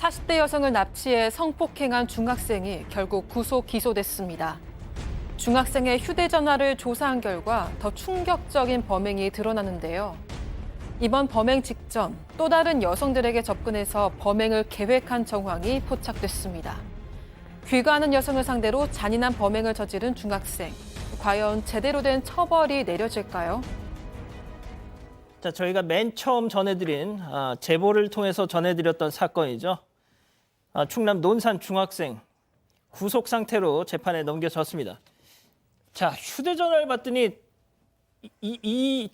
40대 여성을 납치해 성폭행한 중학생이 결국 구속 기소됐습니다. 중학생의 휴대전화를 조사한 결과 더 충격적인 범행이 드러나는데요. 이번 범행 직전 또 다른 여성들에게 접근해서 범행을 계획한 정황이 포착됐습니다. 귀가하는 여성을 상대로 잔인한 범행을 저지른 중학생. 과연 제대로 된 처벌이 내려질까요? 자, 저희가 맨 처음 전해드린 제보를 통해서 전해드렸던 사건이죠. 충남 논산 중학생 구속 상태로 재판에 넘겨졌습니다. 자, 휴대전화를 봤더니 이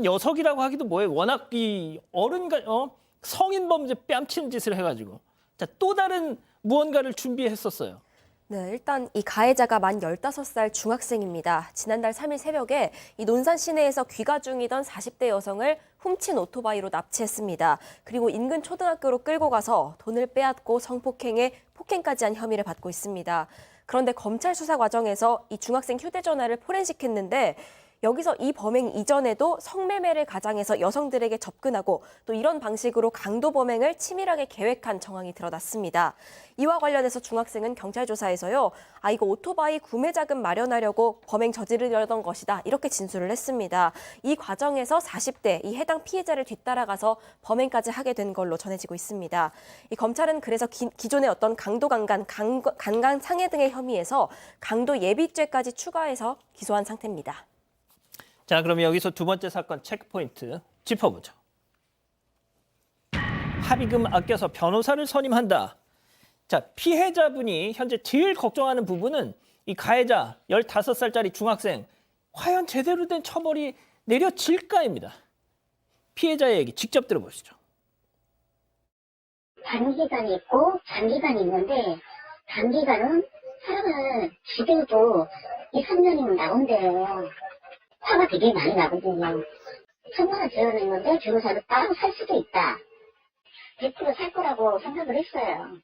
녀석이라고 하기도 뭐예요. 워낙 이 성인 범죄 뺨치는 짓을 해가지고 또 다른 무언가를 준비했었어요. 네, 일단 이 가해자가 만 15살 중학생입니다. 지난달 3일 새벽에 이 논산 시내에서 귀가 중이던 40대 여성을 훔친 오토바이로 납치했습니다. 그리고 인근 초등학교로 끌고 가서 돈을 빼앗고 성폭행에 폭행까지 한 혐의를 받고 있습니다. 그런데 검찰 수사 과정에서 이 중학생 휴대전화를 포렌식했는데 여기서 이 범행 이전에도 성매매를 가장해서 여성들에게 접근하고 또 이런 방식으로 강도 범행을 치밀하게 계획한 정황이 드러났습니다. 이와 관련해서 중학생은 경찰 조사에서요, 이거 오토바이 구매 자금 마련하려고 범행 저지르려던 것이다, 이렇게 진술을 했습니다. 이 과정에서 40대 이 해당 피해자를 뒤따라가서 범행까지 하게 된 걸로 전해지고 있습니다. 이 검찰은 그래서 기존의 어떤 강도 강간, 강간 상해 등의 혐의에서 강도 예비죄까지 추가해서 기소한 상태입니다. 자, 그럼 여기서 두 번째 사건 체크포인트 짚어보죠. 합의금 아껴서 변호사를 선임한다. 자, 피해자분이 현재 제일 걱정하는 부분은 이 가해자 15살짜리 중학생 과연 제대로 된 처벌이 내려질까입니다. 피해자의 얘기 직접 들어보시죠. 단기간이 있고 장기간이 있는데 단기간은 사람을 죽여도 2, 3년이면 나온대요. 화가 되게 많이 나거든요. 1,000만 원 지원했는데 변호사를 따로 살 수도 있다. 100%살 거라고 생각을 했어요.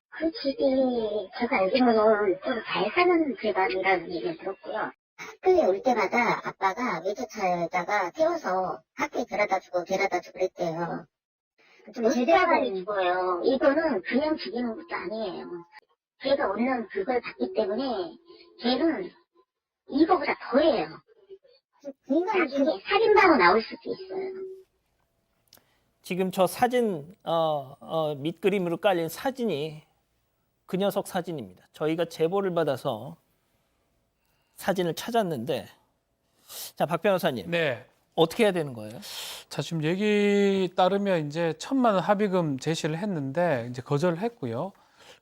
그 집이 제가 알기로는 좀 잘 사는 집안이라는 얘기를 들었고요. 학교에 올 때마다 아빠가 외제차에다가 태워서 학교에 데려다주고 그랬대요. 좀 제대로 죽어요. 이거는 그냥 죽이는 것도 아니에요. 걔가 얻는 그걸 받기 때문에 걔는 이거보다 더해요. 나중에 살인마로 나올 수도 있어요. 지금 저 사진 밑그림으로 깔린 사진이 그 녀석 사진입니다. 저희가 제보를 받아서 사진을 찾았는데, 자, 박 변호사님, 네. 어떻게 해야 되는 거예요? 자, 지금 얘기 따르면 이제 1,000만 원 합의금 제시를 했는데 이제 거절을 했고요.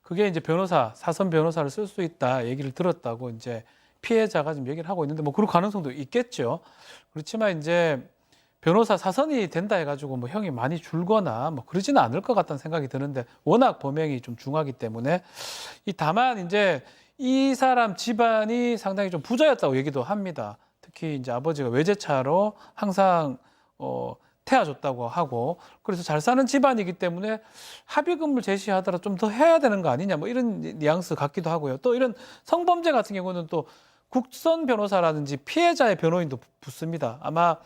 그게 이제 사선 변호사를 쓸 수 있다 얘기를 들었다고 이제 피해자가 지금 얘기를 하고 있는데 뭐 그럴 가능성도 있겠죠. 그렇지만 이제 변호사 사선이 된다 해가지고 뭐 형이 많이 줄거나 뭐 그러지는 않을 것 같다는 생각이 드는데 워낙 범행이 좀 중하기 때문에 다만 이제 이 사람 집안이 상당히 좀 부자였다고 얘기도 합니다. 특히 이제 아버지가 외제차로 항상 태워줬다고 하고 그래서 잘 사는 집안이기 때문에 합의금을 제시하더라도 좀 더 해야 되는 거 아니냐 뭐 이런 뉘앙스 같기도 하고요. 또 이런 성범죄 같은 경우는 또 국선 변호사라든지 피해자의 변호인도 붙습니다. 아마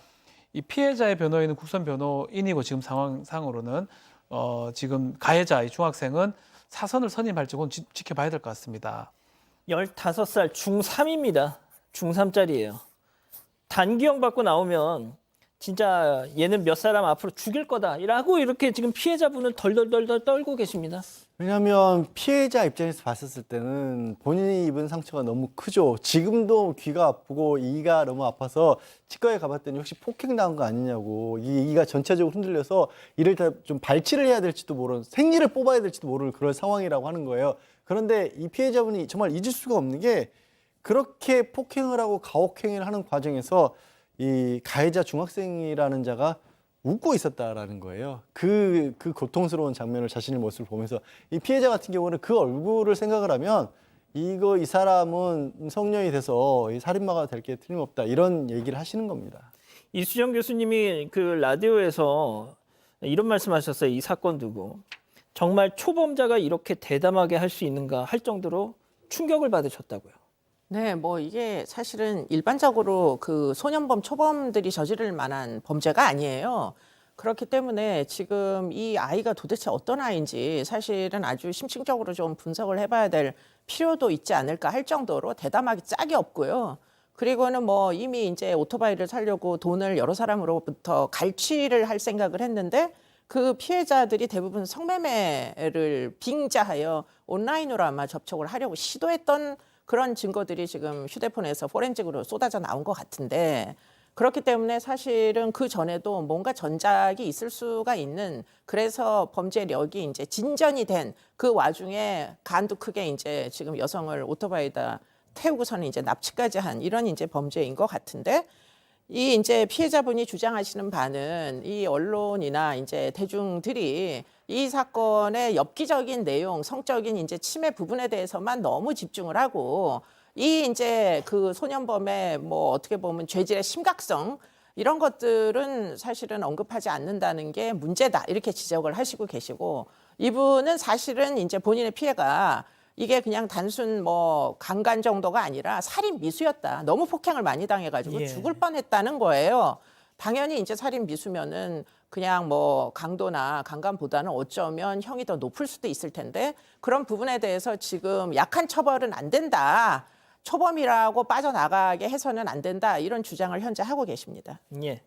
이 피해자의 변호인은 국선 변호인이고 지금 상황상으로는 지금 가해자 이 중학생은 사선을 선임할지 그건 지켜봐야 될 것 같습니다. 15살 중3입니다. 중3짜리예요. 단기형 받고 나오면 진짜 얘는 몇 사람 앞으로 죽일 거다라고 이렇게 지금 피해자분은 덜덜덜 떨고 계십니다. 왜냐하면 피해자 입장에서 봤었을 때는 본인이 입은 상처가 너무 크죠. 지금도 귀가 아프고 이가 너무 아파서 치과에 가봤더니 혹시 폭행 당한 거 아니냐고, 이가 전체적으로 흔들려서 이를 다 좀 발치를 해야 될지도 모르는, 생리를 뽑아야 될지도 모르는 그런 상황이라고 하는 거예요. 그런데 이 피해자분이 정말 잊을 수가 없는 게 그렇게 폭행을 하고 가혹행위를 하는 과정에서 이 가해자 중학생이라는 자가 웃고 있었다라는 거예요. 그 고통스러운 장면을 자신의 모습을 보면서 이 피해자 같은 경우는 그 얼굴을 생각을 하면 이 사람은 성년이 돼서 이 살인마가 될 게 틀림없다 이런 얘기를 하시는 겁니다. 이수정 교수님이 그 라디오에서 이런 말씀하셨어요. 이 사건 두고 정말 초범자가 이렇게 대담하게 할 수 있는가 할 정도로 충격을 받으셨다고요. 네, 뭐 이게 사실은 일반적으로 그 소년범, 초범들이 저지를 만한 범죄가 아니에요. 그렇기 때문에 지금 이 아이가 도대체 어떤 아이인지 사실은 아주 심층적으로 좀 분석을 해봐야 될 필요도 있지 않을까 할 정도로 대담하기 짝이 없고요. 그리고는 뭐 이미 이제 오토바이를 사려고 돈을 여러 사람으로부터 갈취를 할 생각을 했는데 그 피해자들이 대부분 성매매를 빙자하여 온라인으로 아마 접촉을 하려고 시도했던 그런 증거들이 지금 휴대폰에서 포렌식으로 쏟아져 나온 것 같은데 그렇기 때문에 사실은 그 전에도 뭔가 전작이 있을 수가 있는 그래서 범죄력이 이제 진전이 된 그 와중에 간도 크게 이제 지금 여성을 오토바이에다 태우고서는 이제 납치까지 한 이런 이제 범죄인 것 같은데 이 이제 피해자분이 주장하시는 바는 이 언론이나 이제 대중들이 이 사건의 엽기적인 내용, 성적인 이제 침해 부분에 대해서만 너무 집중을 하고 이 이제 그 소년범의 뭐 어떻게 보면 죄질의 심각성 이런 것들은 사실은 언급하지 않는다는 게 문제다 이렇게 지적을 하시고 계시고 이분은 사실은 이제 본인의 피해가 이게 그냥 단순 뭐 강간 정도가 아니라 살인 미수였다. 너무 폭행을 많이 당해가지고 예. 죽을 뻔했다는 거예요. 당연히 이제 살인 미수면은 그냥 뭐 강도나 강간보다는 어쩌면 형이 더 높을 수도 있을 텐데 그런 부분에 대해서 지금 약한 처벌은 안 된다. 초범이라고 빠져나가게 해서는 안 된다. 이런 주장을 현재 하고 계십니다. 예.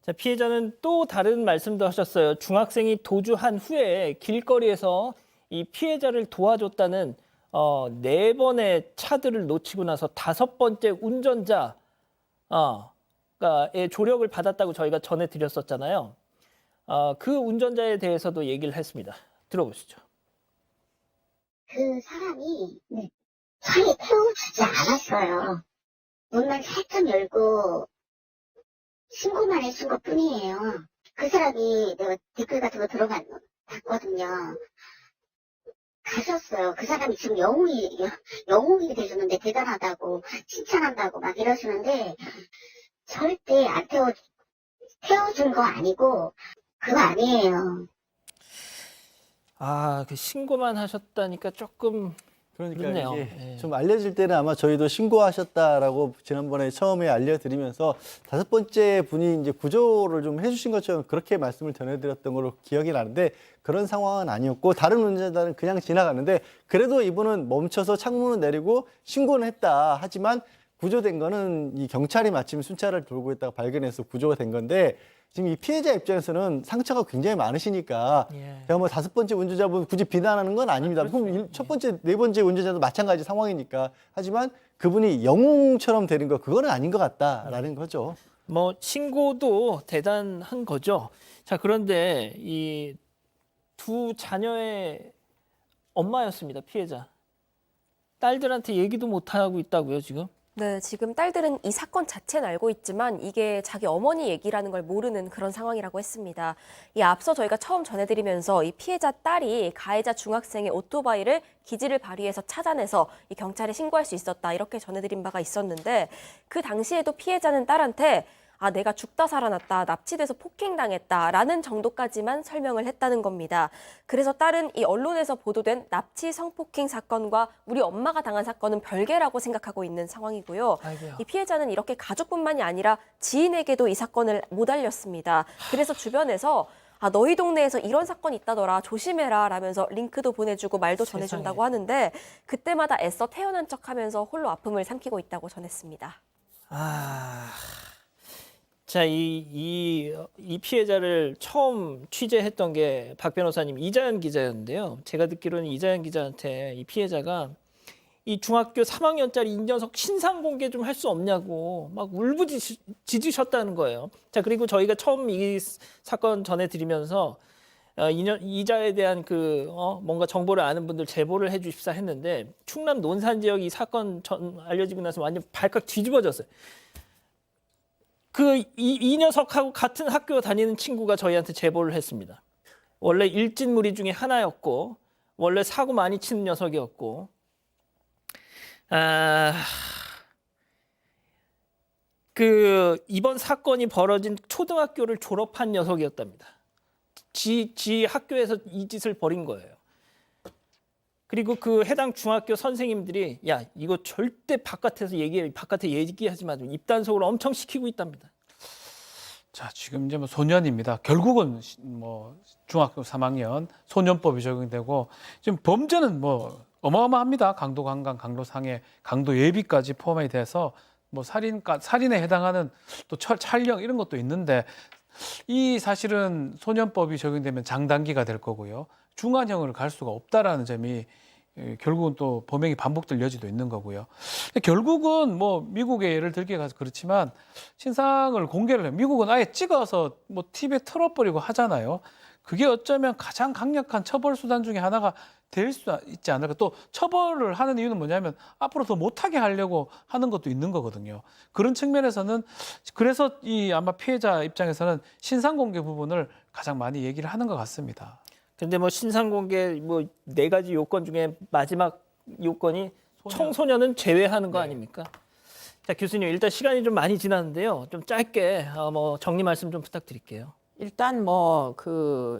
자, 피해자는 또 다른 말씀도 하셨어요. 중학생이 도주한 후에 길거리에서 이 피해자를 도와줬다는 4번의 차들을 놓치고 나서 5번째 운전자의 조력을 받았다고 저희가 전해드렸었잖아요. 그 운전자에 대해서도 얘기를 했습니다. 들어보시죠. 그 사람이 차에 태워주지 않았어요. 문만 살짝 열고 신고만 해준 것 뿐이에요. 그 사람이 내가 댓글 같은 거 들어봤거든요. 가셨어요. 그 사람이 지금 영웅이 되셨는데 대단하다고 칭찬한다고 막 이러시는데 절대 안 태워준 거 아니고 그거 아니에요. 그 신고만 하셨다니까 조금 그러니까 그렇네요. 이게 예. 좀 알려질 때는 아마 저희도 신고하셨다라고 지난번에 처음에 알려드리면서 5번째 분이 이제 구조를 좀 해주신 것처럼 그렇게 말씀을 전해드렸던 걸로 기억이 나는데 그런 상황은 아니었고 다른 운전자는 그냥 지나가는데 그래도 이분은 멈춰서 창문을 내리고 신고는 했다. 하지만 구조된 거는 이 경찰이 마침 순찰을 돌고 있다가 발견해서 구조가 된 건데 지금 이 피해자 입장에서는 상처가 굉장히 많으시니까 예. 제가 뭐 5번째 운전자분 굳이 비난하는 건 아닙니다. 그럼 첫 번째, 4번째 운전자도 마찬가지 상황이니까. 하지만 그분이 영웅처럼 되는 거 그거는 아닌 것 같다라는 거죠. 뭐 신고도 대단한 거죠. 자, 그런데 이 두 자녀의 엄마였습니다. 피해자. 딸들한테 얘기도 못 하고 있다고요, 지금? 네, 지금 딸들은 이 사건 자체는 알고 있지만 이게 자기 어머니 얘기라는 걸 모르는 그런 상황이라고 했습니다. 이 앞서 저희가 처음 전해드리면서 이 피해자 딸이 가해자 중학생의 오토바이를 기지를 발휘해서 찾아내서 이 경찰에 신고할 수 있었다 이렇게 전해드린 바가 있었는데 그 당시에도 피해자는 딸한테 내가 죽다 살아났다, 납치돼서 폭행당했다라는 정도까지만 설명을 했다는 겁니다. 그래서 딸은 이 언론에서 보도된 납치 성폭행 사건과 우리 엄마가 당한 사건은 별개라고 생각하고 있는 상황이고요. 아이고야. 이 피해자는 이렇게 가족뿐만이 아니라 지인에게도 이 사건을 못 알렸습니다. 그래서 주변에서 너희 동네에서 이런 사건이 있다더라, 조심해라 라면서 링크도 보내주고 말도 전해준다고 하는데 그때마다 애써 태어난 척하면서 홀로 아픔을 삼키고 있다고 전했습니다. 자, 이 피해자를 처음 취재했던 게 박 변호사님 이자연 기자였는데요. 제가 듣기로는 이자연 기자한테 이 피해자가 이 중학교 3학년짜리 이 녀석 신상 공개 좀 할 수 없냐고 막 울부짖으셨다는 거예요. 자, 그리고 저희가 처음 이 사건 전해드리면서 이자에 대한 뭔가 정보를 아는 분들 제보를 해주십사 했는데 충남 논산 지역 이 사건 알려지고 나서 완전 발칵 뒤집어졌어요. 이 녀석하고 같은 학교 다니는 친구가 저희한테 제보를 했습니다. 원래 일진무리 중에 하나였고 원래 사고 많이 치는 녀석이었고 이번 사건이 벌어진 초등학교를 졸업한 녀석이었답니다. 지 학교에서 이 짓을 벌인 거예요. 그리고 그 해당 중학교 선생님들이 야, 이거 절대 바깥에 얘기하지 마. 입단속을 엄청 시키고 있답니다. 자, 지금 이제 뭐 소년입니다. 결국은 뭐 중학교 3학년 소년법이 적용되고 지금 범죄는 뭐 어마어마합니다. 강도 강간, 강도 상해, 강도 예비까지 포함이 돼서 뭐 살인에 해당하는 또 촬영 이런 것도 있는데 이 사실은 소년법이 적용되면 장단기가 될 거고요. 중한형을 갈 수가 없다라는 점이 결국은 또 범행이 반복될 여지도 있는 거고요. 결국은 뭐 미국의 예를 들게 가서 그렇지만 신상을 공개를 해요. 미국은 아예 찍어서 뭐 TV에 틀어버리고 하잖아요. 그게 어쩌면 가장 강력한 처벌 수단 중에 하나가 될 수 있지 않을까. 또 처벌을 하는 이유는 뭐냐면 앞으로 더 못하게 하려고 하는 것도 있는 거거든요. 그런 측면에서는 그래서 이 아마 피해자 입장에서는 신상 공개 부분을 가장 많이 얘기를 하는 것 같습니다. 근데 뭐 신상 공개 뭐 4가지 요건 중에 마지막 요건이 청소년은 제외하는 거 네. 아닙니까? 자, 교수님 일단 시간이 좀 많이 지났는데요. 좀 짧게 뭐 정리 말씀 좀 부탁드릴게요. 일단 뭐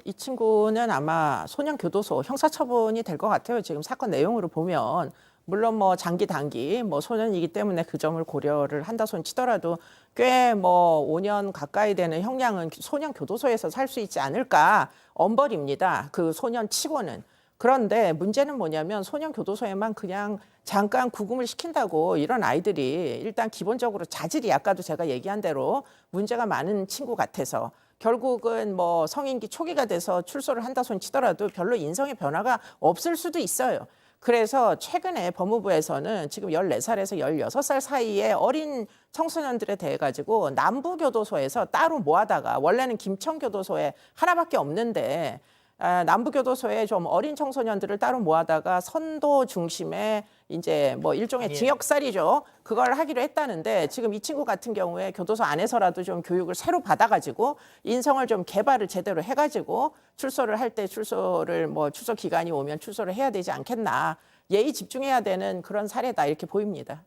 이 친구는 아마 소년 교도소 형사처분이 될 것 같아요. 지금 사건 내용으로 보면 물론 뭐 장기 단기 뭐 소년이기 때문에 그 점을 고려를 한다 손 치더라도 꽤 뭐 5년 가까이 되는 형량은 소년 교도소에서 살 수 있지 않을까 엄벌입니다. 그 소년 치고는. 그런데 문제는 뭐냐면 소년 교도소에만 그냥 잠깐 구금을 시킨다고 이런 아이들이 일단 기본적으로 자질이 아까도 제가 얘기한 대로 문제가 많은 친구 같아서 결국은 뭐 성인기 초기가 돼서 출소를 한다 손 치더라도 별로 인성의 변화가 없을 수도 있어요. 그래서 최근에 법무부에서는 지금 14살에서 16살 사이의 어린 청소년들에 대해 가지고 남부교도소에서 따로 모아다가 원래는 김천교도소에 하나밖에 없는데 남부교도소에 좀 어린 청소년들을 따로 모아다가 선도 중심의 이제 뭐 일종의 징역살이죠. 그걸 하기로 했다는데 지금 이 친구 같은 경우에 교도소 안에서라도 좀 교육을 새로 받아가지고 인성을 좀 개발을 제대로 해가지고 출소를 할 때 출소를 뭐 출소 기간이 오면 출소를 해야 되지 않겠나. 예의 집중해야 되는 그런 사례다 이렇게 보입니다.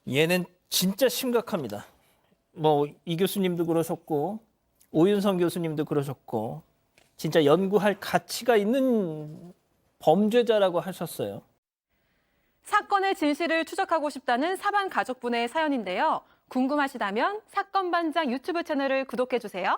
얘는 진짜 심각합니다. 뭐 이 교수님도 그러셨고 오윤성 교수님도 그러셨고 진짜 연구할 가치가 있는 범죄자라고 하셨어요. 사건의 진실을 추적하고 싶다는 사반 가족분의 사연인데요. 궁금하시다면 사건반장 유튜브 채널을 구독해주세요.